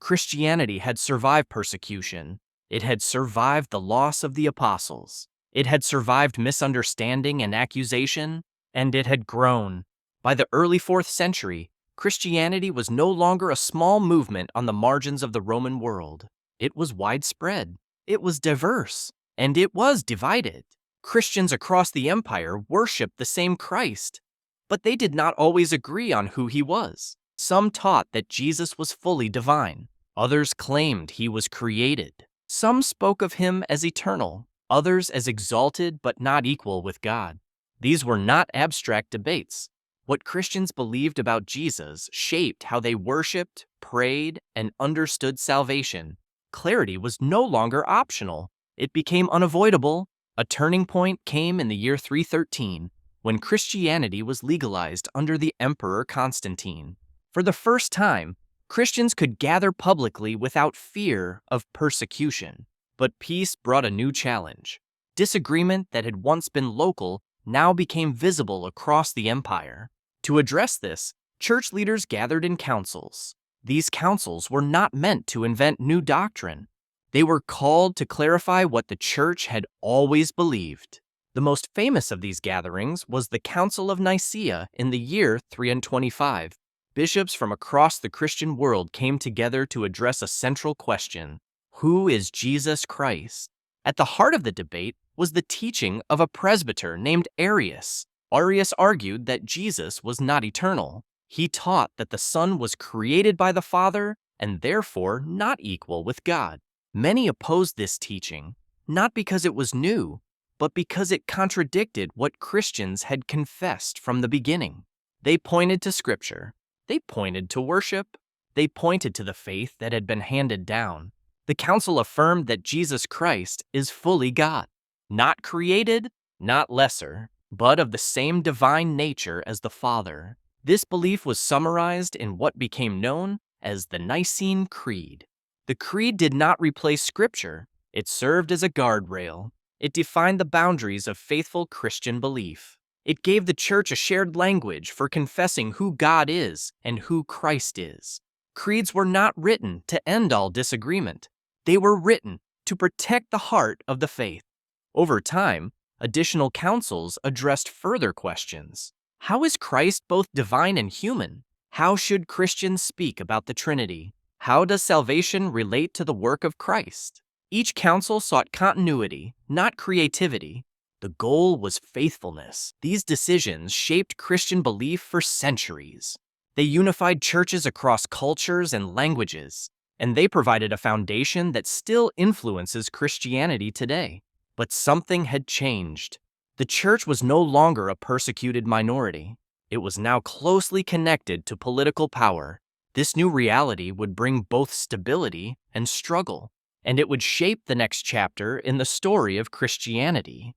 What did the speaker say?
Christianity had survived persecution. It had survived the loss of the apostles. It had survived misunderstanding and accusation, and it had grown. By the early 4th century, Christianity was no longer a small movement on the margins of the Roman world. It was widespread, it was diverse, and it was divided. Christians across the empire worshiped the same Christ, but they did not always agree on who he was. Some taught that Jesus was fully divine. Others claimed he was created. Some spoke of him as eternal, others as exalted but not equal with God. These were not abstract debates. What Christians believed about Jesus shaped how they worshiped, prayed, and understood salvation. Clarity was no longer optional. It became unavoidable. A turning point came in the year 313, when Christianity was legalized under the Emperor Constantine. For the first time, Christians could gather publicly without fear of persecution. But peace brought a new challenge. Disagreement that had once been local now became visible across the empire. To address this, church leaders gathered in councils. These councils were not meant to invent new doctrine. They were called to clarify what the church had always believed. The most famous of these gatherings was the Council of Nicaea in the year 325. Bishops from across the Christian world came together to address a central question: who is Jesus Christ? At the heart of the debate was the teaching of a presbyter named Arius. Arius argued that Jesus was not eternal. He taught that the Son was created by the Father and therefore not equal with God. Many opposed this teaching, not because it was new, but because it contradicted what Christians had confessed from the beginning. They pointed to Scripture. They pointed to worship. They pointed to the faith that had been handed down. The council affirmed that Jesus Christ is fully God, not created, not lesser, but of the same divine nature as the Father. This belief was summarized in what became known as the Nicene Creed. The Creed did not replace Scripture. It served as a guardrail. It defined the boundaries of faithful Christian belief. It gave the church a shared language for confessing who God is and who Christ is. Creeds were not written to end all disagreement. They were written to protect the heart of the faith. Over time, additional councils addressed further questions. How is Christ both divine and human? How should Christians speak about the Trinity? How does salvation relate to the work of Christ? Each council sought continuity, not creativity. The goal was faithfulness. These decisions shaped Christian belief for centuries. They unified churches across cultures and languages, and they provided a foundation that still influences Christianity today. But something had changed. The church was no longer a persecuted minority. It was now closely connected to political power. This new reality would bring both stability and struggle, and it would shape the next chapter in the story of Christianity.